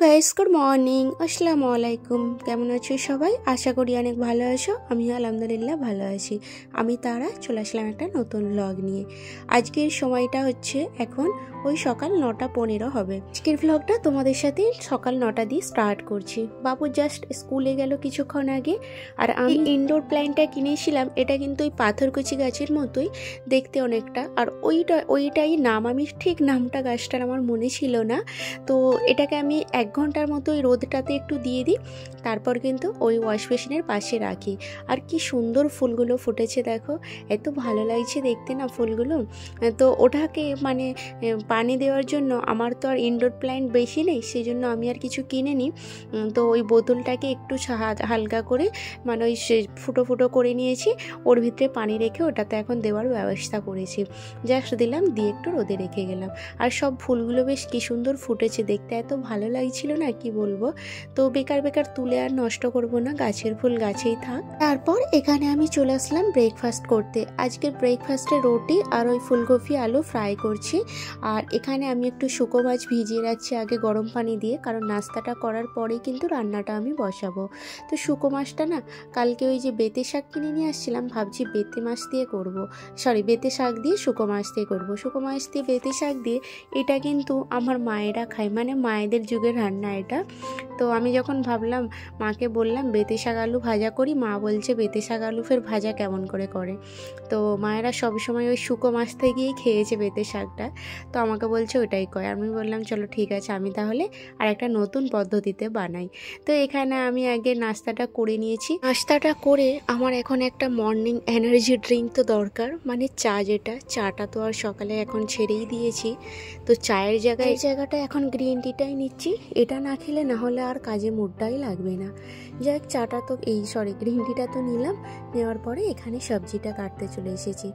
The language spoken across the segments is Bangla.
গাইস, গুড মর্নিং, আসসালামু আলাইকুম। কেমন আছো সবাই? আশা করি অনেক ভালো আছো। আমি আলহামদুলিল্লাহ ভালো আছি। আমি তারা চলে আসলাম একটা নতুন ব্লগ নিয়ে। আজকের সময়টা হচ্ছে এখন ওই সকাল 9:15 হবে। আজকের ব্লগটা তোমাদের সাথে সকাল 9টা দিয়ে স্টার্ট করছি। বাবু জাস্ট স্কুলে গেল কিছুক্ষণ আগে। আর আমি ইনডোর প্ল্যান্টটা কিনেছিলাম, এটা কিন্তু ওই পাথরকুচি গাছের মতোই দেখতে অনেকটা। আর ওইটাই নাম, আমি ঠিক নামটা গাছটার আমার মনে ছিল না। তো এটাকে আমি 1 ঘন্টার মতো ওই রোদটাতে একটু দিয়ে দিই, তারপর কিন্তু ওই ওয়াশ বেসিনের পাশে রাখি। আর কি সুন্দর ফুলগুলো ফুটেছে দেখো, এত ভালো লাগছে দেখতে না ফুলগুলো। তো ওটাকে মানে পানি দেওয়ার জন্য আমার তো আর ইনডোর প্ল্যান্ট বেশি নেই, সেই জন্য আমি আর কিছু কিনে নিই। তো ওই বোতলটাকে একটু হালকা করে মানে ওই ফুটো ফুটো করে নিয়েছি, ওর ভিতরে পানি রেখে ওটাতে এখন দেওয়ার ব্যবস্থা করেছি। জাস্ট দিলাম, দিয়ে একটু রোদে রেখে গেলাম। আর সব ফুলগুলো বেশ কি সুন্দর ফুটেছে দেখতে, এত ভালো লাগছিল না কি বলবো। তো বেকার বেকার তুলে আর নষ্ট করব না, গাছের ফুল গাছেই থাক। তারপর এখানে আমি চলে আসলাম ব্রেকফাস্ট করতে। আজকের ব্রেকফাস্টে রুটি আর ওই ফুলকপি আলু ফ্রাই করছি। আর এখানে আমি একটু শুকো মাছ ভিজিয়ে রাখছি আগে গরম পানি দিয়ে, কারণ নাস্তাটা করার পরেই কিন্তু রান্নাটা আমি বসাবো। তো শুকো মাছটা না কালকে ওই যে বেতে শাক কিনে নিয়ে আসছিলাম, ভাবছি বেতে মাছ দিয়ে করব, বেতে শাক দিয়ে শুকো মাছ দিয়ে করবো। শুকো মাছ দিয়ে বেতে শাক দিয়ে এটা কিন্তু আমার মায়েরা খায়, মানে মায়েদের যুগের রান্না এটা। তো আমি যখন ভাবলাম, মাকে বললাম বেতে শাক আলু ভাজা করি, মা বলছে বেতে শাক আলু ফের ভাজা কেমন করে করে। তো মায়েরা সবসময় ওই শুকো মাছ থেকেই খেয়েছে বেতে শাকটা, তো আমাকে বলছে ওটাই কয়। আমি বললাম চলো ঠিক আছে, আমি তাহলে আর একটা নতুন পদ্ধতিতে বানাই। তো এখানে আমি আগে নাস্তাটা করে নিয়েছি। নাস্তাটা করে আমার এখন একটা মর্নিং এনার্জি ড্রিঙ্ক তো দরকার, মানে চা, যেটা চাটা তো আর সকালে এখন ছেড়েই দিয়েছি। তো চায়ের জায়গাটা এখন গ্রিন টিটাই নিচ্ছি। এটা না খেলে না হলে আর কাজে মুডটাই লাগবে না। যাক, চাটা তো গ্রিন টিটা তো নিলাম। নেওয়ার পরে এখানে সবজিটা কাটতে চলে এসেছি।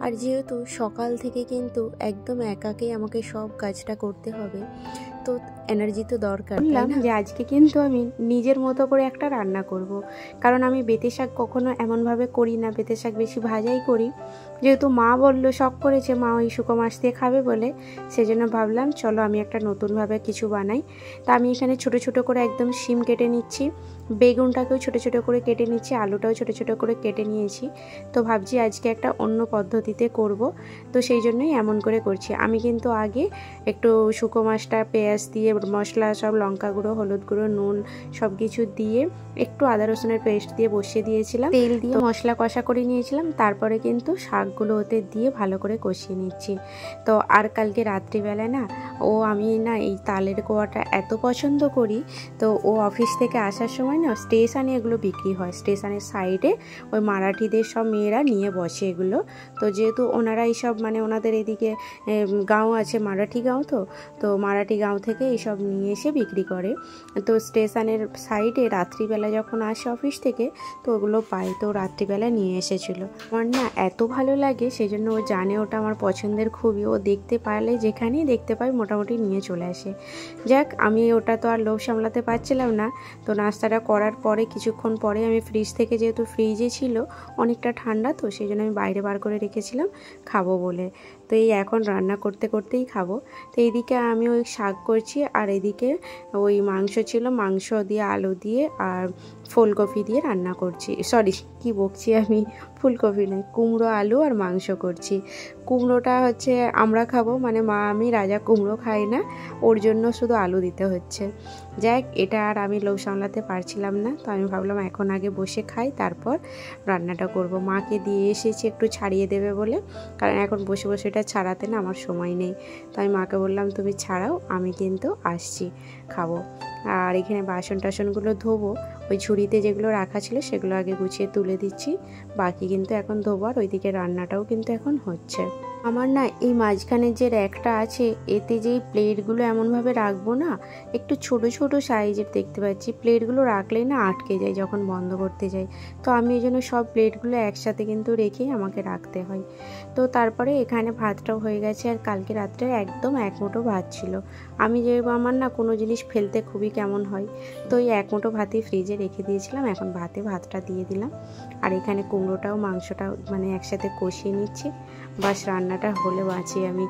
আর যেহেতু সকাল থেকে কিন্তু একদম একাকেই আমাকে সব কাজটা করতে হবে, তো এনার্জি তো দরকার। বললাম যে আজকে কিন্তু আমি নিজের মতো করে একটা রান্না করব, কারণ আমি বেতে শাক কখনো এমনভাবে করি না, বেতে শাক বেশি ভাজাই করি। যেহেতু মা বললো, শখ করেছে মা ওই শুকো মাছ দিয়ে খাবে বলে, সেজন্য ভাবলাম চলো আমি একটা নতুনভাবে কিছু বানাই। তা আমি এখানে ছোট ছোট করে একদম শিম কেটে নিচ্ছি, বেগুনটাকেও ছোট ছোট করে কেটে নিচ্ছি, আলুটাও ছোট ছোট করে কেটে নিয়েছি। তো ভাবছি আজকে একটা অন্য পদ্ধতিতে করব, তো সেই জন্যই এমন করে করছি। আমি কিন্তু আগে একটু শুকো মাছটা পেঁয়াজ দিয়ে, মশলা সব, লঙ্কা গুঁড়ো, হলুদ গুঁড়ো, নুন সব কিছু দিয়ে একটু আদা রসুনের পেস্ট দিয়ে বসিয়ে দিয়েছিলাম, তেল দিয়ে মশলা কষা করে নিয়েছিলাম। তারপরে কিন্তু শাকগুলো ওতে দিয়ে ভালো করে কষিয়ে নিচ্ছি। তো আর কালকে রাত্রিবেলায় না আমি না এই তালের কোয়াটা এত পছন্দ করি। তো ও অফিস থেকে আসার সময় না স্টেশনে এগুলো বিক্রি হয়, স্টেশনের সাইডে ওই মারাঠিদের সব মেয়েরা নিয়ে বসে এগুলো। তো যেহেতু ওনারা এইসব মানে ওনাদের এদিকে গাঁও আছে, মারাঠি গাঁও, তো মারাঠি গাঁও থেকে এইসব নিয়ে এসে বিক্রি করে। তো স্টেশনের সাইডে রাত্রিবেলা যখন আসে অফিস থেকে, তো ওগুলো পায়, তো রাত্রিবেলা নিয়ে এসেছিলো। আমার না এত ভালো লাগে, সেই জন্য ও জানে ওটা আমার পছন্দের খুবই। ও দেখতে পারলে যেখানেই দেখতে পাই মোটামুটি নিয়ে চলে আসে। যাক, আমি ওটা তো আর লোভ সামলাতে পারছিলাম না। তো নাস্তাটা করার পরে কিছুক্ষণ পরে আমি ফ্রিজ থেকে, যেহেতু ফ্রিজে ছিল অনেকটা ঠান্ডা, তো সেই জন্য আমি বাইরে বার করে রেখেছিলাম খাবো বলে। তো এই এখন রান্না করতে করতেই খাবো। তো এইদিকে আমি ওই শাক করছি, আর এদিকে ওই মাংস ছিল, মাংস দিয়ে আলু দিয়ে আর ফুলকপি দিয়ে রান্না করছি। কি বকছি আমি, ফুলকপি নয়, কুমড়ো আলু আর মাংস করছি। কুমড়োটা হচ্ছে আমরা খাবো, মানে মা আমি, রাজা কুমড়ো খাই না, ওর জন্য শুধু আলু দিতে হচ্ছে। যাক, এটা আর আমি লোভ সামলাতে পারছিলাম না, তো আমি ভাবলাম এখন আগে বসে খাই, তারপর রান্নাটা করব। মাকে দিয়ে এসেছি একটু ছাড়িয়ে দেবে বলে, কারণ এখন বসে বসে এটা ছাড়াতে না আমার সময় নেই। তো আমি মাকে বললাম তুমি ছাড়াও, আমি কিন্তু আসছি, খাবো। আর এখানে বাসন টাসনগুলো ধোবো, ওই ঝুড়িতে যেগুলো রাখা ছিল সেগুলো আগে গুছিয়ে তুলে দিচ্ছি, বাকি কিন্তু এখন ধোবো। আর ওইদিকে রান্নাটাও কিন্তু এখন হচ্ছে। আমার না এই মাঝখানের যে র্যাকটা আছে, এতে যেই প্লেটগুলো এমনভাবে রাখবো না, একটু ছোট ছোট সাইজের দেখতে পাচ্ছি, প্লেটগুলো রাখলেই না আটকে যায় যখন বন্ধ করতে যাই। তো আমি এই জন্য সব প্লেটগুলো একসাথে কিন্তু রেখেই আমাকে রাখতে হয়। তো তারপরে এখানে ভাতটাও হয়ে গেছে, আর কালকে রাত্রে একদম 1 মুঠো ভাত ছিল। আমি আমার না কোনো জিনিস ফেলতে খুবই কেমন হয়, তো এই 1 মুঠো ভাতই ফ্রিজে রেখে দিয়েছিলাম, এখন ভাতটা দিয়ে দিলাম। আর এখানে কুমড়োটাও মাংসটাও মানে একসাথে কষিয়ে নিচ্ছি, বাস রান্নাটা হলে বাঁচি আমি।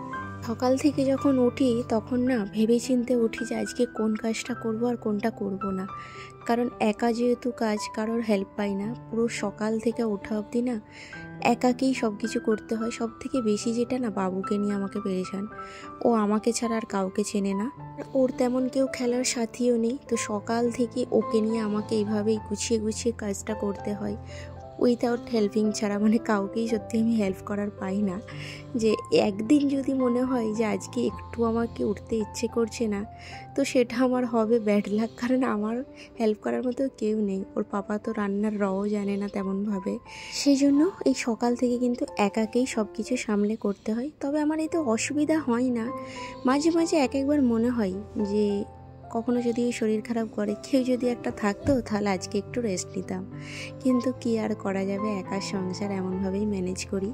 সকাল থেকে যখন উঠি তখন না ভেবেচিন্তে উঠি যে আজকে কোন কাজটা করব আর কোনটা করব না। কারণ একা যেহেতু কাজ, কারোর হেল্প পাই না, পুরো সকাল থেকে ওঠা অবধি না একাকেই সব কিছু করতে হয়। সব থেকে বেশি যেটা না, বাবুকে নিয়ে আমাকে পেরেশান। ও আমাকে ছাড়া আর কাউকে চেনে না, ওর তেমন কেউ খেলার সাথীও নেই। তো সকাল থেকে ওকে নিয়ে আমাকে এইভাবেই গুছিয়ে গুছিয়ে কাজটা করতে হয়, উইথাউট হেল্পিং ছাড়া। মানে কাউকেই সত্যি আমি হেল্প করার পাই না। যে একদিন যদি মনে হয় যে আজকে একটু আমাকে উঠতে ইচ্ছে করছে না, তো সেটা আমার হবে ব্যাড লাক। কারণ আমার হেল্প করার মতো কেউ নেই। ওর পাপা তো রান্নার রও জানে না তেমনভাবে। সেই জন্য এই সকাল থেকে কিন্তু একাকেই সব কিছু সামলে করতে হয়। তবে আমার এতে অসুবিধা হয় না। মাঝে মাঝে এক একবার মনে হয় যে কখনো যদি শরীর খারাপ করে, কেউ যদি একটা থাকতো তাহলে আজকে একটু রেস্ট নিতাম। কিন্তু কি আর করা যাবে, একা সংসার এমনভাবেই ম্যানেজ করি।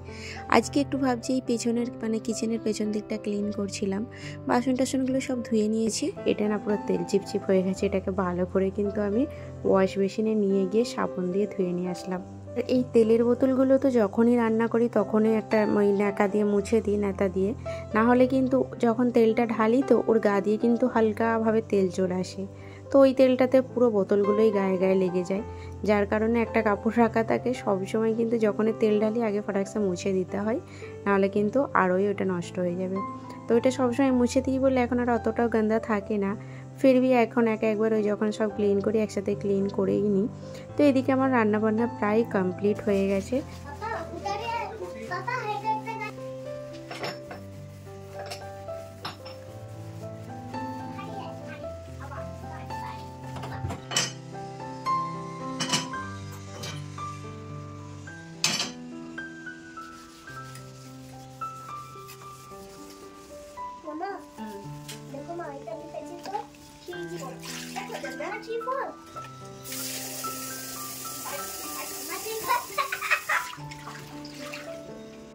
আজকে একটু ভাবছি এই পেছনের কিচেনের পেছন দিকটা ক্লিন করছিলাম। বাসন টাসনগুলো সব ধুয়ে নিয়েছি। এটা না পুরো তেল চিপচিপ হয়ে গেছে, এটাকে ভালো করে কিন্তু আমি ওয়াশ বেসিনে নিয়ে গিয়ে সাবান দিয়ে ধুয়ে নিয়ে আসলাম। এই তেলের বোতলগুলো তো যখনই রান্না করি তখনই একটা ন্যাকা দিয়ে মুছে দিই, ন্যাতা দিয়ে। না হলে কিন্তু যখন তেলটা ঢালি তো ওর গা দিয়ে কিন্তু হালকাভাবে তেল চলে আসে। তো ওই তেলটাতে পুরো বোতলগুলোই গায়ে গায়ে লেগে যায়, যার কারণে একটা কাপড় রাখা থাকে সবসময়। কিন্তু যখনই তেল ঢালি আগে ফটাকসা মুছে দিতে হয়, নাহলে কিন্তু আরোই ওটা নষ্ট হয়ে যাবে। তো ওইটা সবসময় মুছে দিই বলে এখন আর অতটাও গন্ধা থাকে না। ফিরবি এখন একবার ওই যখন সব ক্লিন করি একসাথে ক্লিন করেই নিই। তো এদিকে আমার রান্নাবান্না প্রায় কমপ্লিট হয়ে গেছে।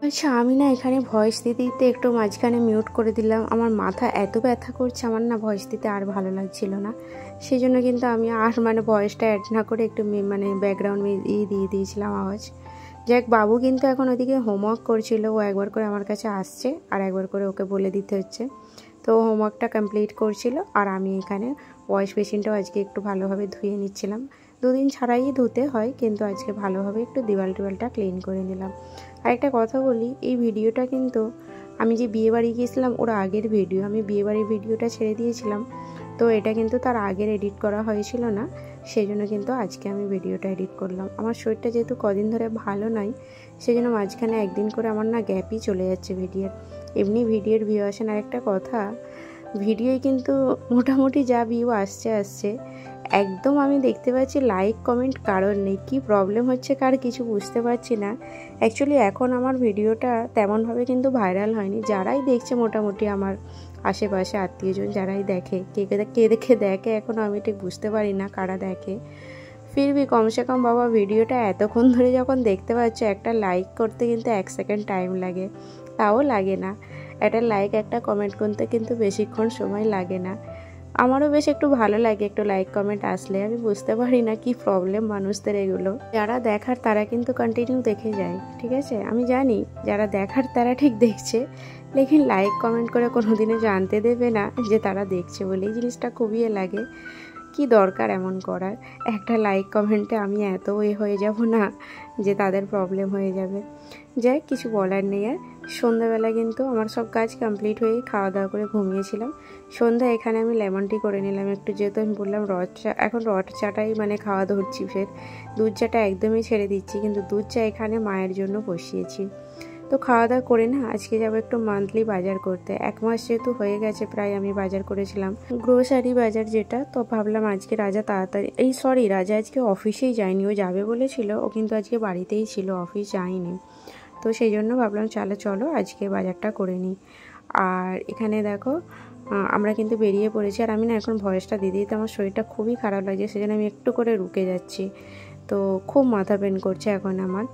আচ্ছা, আমি না এখানে ভয়েস দিতে দিতে একটু মাঝখানে মিউট করে দিলাম। আমার মাথা এত ব্যথা করছে, আমার না ভয়েস দিতে আর ভালো লাগছিল না। সেই জন্য কিন্তু আমি আর ভয়েসটা অ্যাড না করে একটু ব্যাকগ্রাউন্ড দিয়ে দিয়েছিলাম আওয়াজ। যাক, বাবু কিন্তু এখন ওদিকে হোমওয়ার্ক করছিল। ও একবার করে আমার কাছে আসছে আর একবার করে ওকে বলে দিতে হচ্ছে। তো হোমওয়ার্কটা কমপ্লিট করছিল আর আমি এখানে ওয়াশ বেসিনটাও আজকে একটু ভালোভাবে ধুয়ে নিচ্ছিলাম। দুদিন ছাড়াই ধুতে হয়, কিন্তু আজকে ভালোভাবে একটু দেওয়ালটা ক্লিন করে নিলাম। আরেকটা কথা বলি, এই ভিডিওটা কিন্তু আমি যে বিয়েবাড়ি গিয়েছিলাম ওর আগের ভিডিও। আমি বিয়েবাড়ির ভিডিওটা ছেড়ে দিয়েছিলাম, তো এটা কিন্তু তার আগের এডিট করা হয়েছিল না। সেই জন্য কিন্তু আজকে আমি ভিডিওটা এডিট করলাম। আমার শরীরটা যেহেতু কদিন ধরে ভালো নয়, সেই জন্য মাঝখানে একদিন করে আমার না গ্যাপই চলে যাচ্ছে ভিডিওর। এমনি ভিডিওর ভিউ আসেন। আরেকটা কথা, ভিডিওয় কিন্তু মোটামুটি যা ভিউ আসছে একদম আমি দেখতে পাচ্ছি লাইক কমেন্ট কারোর নেই। কি প্রবলেম হচ্ছে কার কিছু বুঝতে পারছি না। অ্যাকচুয়ালি এখন আমার ভিডিওটা তেমনভাবে কিন্তু ভাইরাল হয়নি। যারাই দেখছে মোটামুটি আমার আশেপাশে আত্মীয়জন যারাই দেখে, কে দেখে এখনও আমি ঠিক বুঝতে পারি না কারা দেখে। ফিরবি কমসে কম বাবা, ভিডিওটা এতক্ষণ ধরে যখন দেখতে পাচ্ছ, একটা লাইক করতে কিন্তু 1 সেকেন্ড টাইম লাগে, তাও লাগে না। একটা লাইক একটা কমেন্ট করতে কিন্তু বেশিক্ষণ সময় লাগে না। আমারও বেশ একটু ভালো লাগে একটু লাইক কমেন্ট আসলে। আমি বুঝতে পারি না কি প্রবলেম মানুষদের এগুলো। যারা দেখার তারা কিন্তু কন্টিনিউ দেখে যায়, ঠিক আছে। আমি জানি যারা দেখার তারা ঠিক দেখছে, লেকিন লাইক কমেন্ট করে কোনোদিনও জানতে দেবে না যে তারা দেখছে বলে। এই জিনিসটা খুবই লাগে। কি দরকার এমন করার? একটা লাইক কমেন্টে আমি এত হয়ে যাব না যে তাদের প্রবলেম হয়ে যাবে। যাই, কিছু বলার নেই আর। সন্ধ্যাবেলা কিন্তু আমার সব কাজ কমপ্লিট হয়ে খাওয়া দাওয়া করে ঘুমিয়েছিলাম। সন্ধ্যা এখানে আমি লেমন টি করে নিলাম একটু, যেহেতু আমি বললাম রড চা, এখন রড চাটাই খাওয়া ধরছি। ফের দুধ চাটা একদমই ছেড়ে দিচ্ছি, কিন্তু দুধ চা এখানে মায়ের জন্য বসিয়েছি। তো খাওয়া দাওয়া করে না আজকে যাবো একটু মান্থলি বাজার করতে। 1 মাস যেহেতু হয়ে গেছে প্রায় আমি বাজার করেছিলাম, গ্রোসারি বাজার যেটা। তো ভাবলাম আজকে রাজা রাজা আজকে অফিসেই যায়নি, ও যাবে বলেছিল। ও কিন্তু আজকে বাড়িতেই ছিল, অফিস যায়নি। তো সেই জন্য ভাবলাম চলো আজকে বাজারটা করে নিই। আর এখানে দেখো আমরা কিন্তু বেরিয়ে পড়েছি। আর আমি না এখন ভয়েসটা দিতে আমার শরীরটা খুবই খারাপ লাগছে, সেজন্য আমি একটু করে রুকে যাচ্ছি। তো খুব মাথা পেন করছে এখন আমার।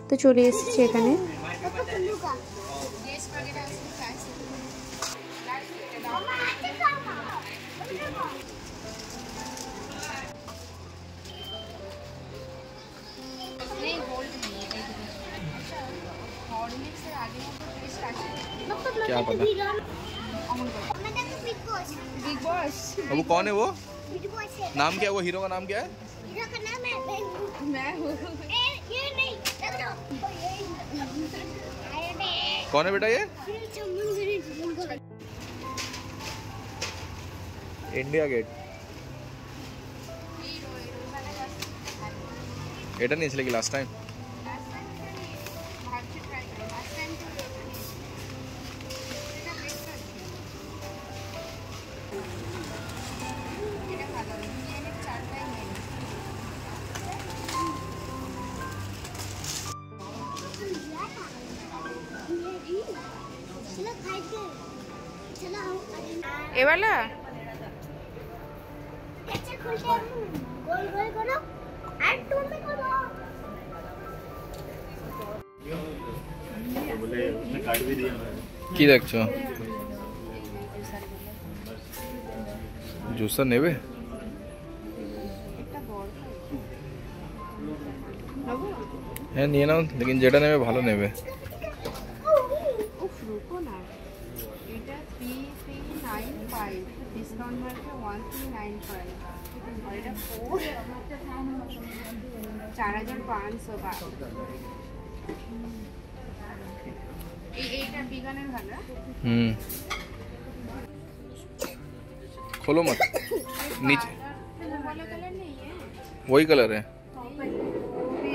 তো চলে এসেছি এখানে। क्या पता। बिग बॉस अब वो कौन है वो? नाम क्या है वो? हीरो का नाम क्या है? हीरो का नाम है मैं हूँ। ये नहीं कौन है बेटा ये? इंडिया गेट এটা নিয়েছিলে কি লাস্ট টাইম? ये वाला কি দেখছো? জুসার নেবে? হ্যাঁ নিয়ে নাও, लेकिन যেটা নেবে ভালো নেবে। এটা 3395 ডিসকাউন্ট মার্কে 1395 और এটা 4500 का এইটা বিগানের ভালো। खोलो मत, नीचे वाला कलर नहीं है, वही कलर है।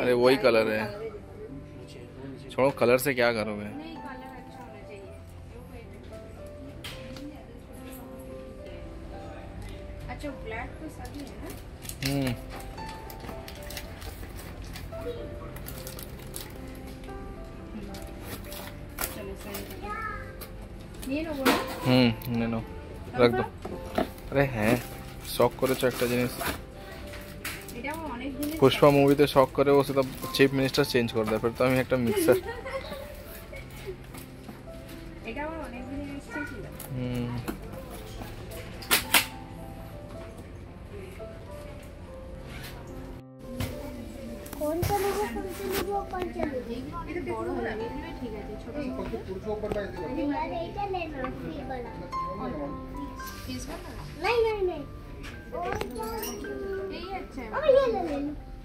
अरे वही कलर है, छोड़ो कलर से क्या करोगे। नहीं कलर अच्छा होना चाहिए। अच्छा ब्लैक तो सभी है ना? चलो सही ये लो बोलो। নে নাও, রাখ দাও। আরে হ্যাঁ, শখ করেছো একটা জিনিস। এটা আমার অনেক দিনের পুষ্পা মুভিতে শখ করে ও সেটা চিফ মিনিস্টার চেঞ্জ করে দেয়, फिर तो আমি একটা মিক্সার। এটা আমার অনেক দিনের ইচ্ছা ছিল। কোনটা নেব কোনটা নেব এটা বড় হয়ে গেলে ঠিক আছে, ছোট यार এইটা নে না ফিল वाला পিস वाला नहीं नहीं नहीं ये अच्छा है। अब ये ले लो,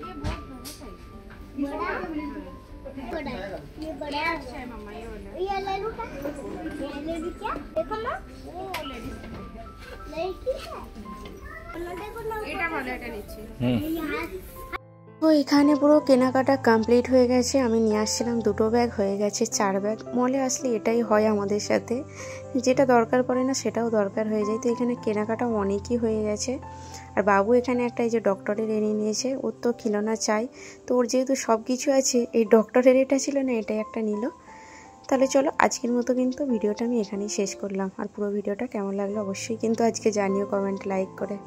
ये बहुत बड़ा है, ये बड़ा अच्छा है मम्मा। ये वाला ये ले लूं क्या? ये ले लूं क्या? देखो ना वो लेडीज लड़की है, देखो ना এটা ভালো, এটা নিচ্ছি। তো এখানে পুরো কেনাকাটা কমপ্লিট হয়ে গেছে। আমি নিয়ে আসছিলাম 2 ব্যাগ, হয়ে গেছে 4 ব্যাগ। মলে আসলে এটাই হয় আমাদের সাথে, যেটা দরকার পড়ে না সেটাও দরকার হয়ে যায়। তো এখানে কেনাকাটা অনেকই হয়ে গেছে। আর বাবু এখানে একটা এই যে ডক্টরের এনে নিয়েছে, ওর তো খিলৌনা চাই। তো ওর যেহেতু সব কিছু আছে, এই ডক্টরের এটা ছিল না, এটাই একটা নিল। তাহলে চলো আজকের মতো কিন্তু ভিডিওটা আমি এখানেই শেষ করলাম। আর পুরো ভিডিওটা কেমন লাগলো অবশ্যই কিন্তু আজকে জানিও কমেন্ট লাইক করে।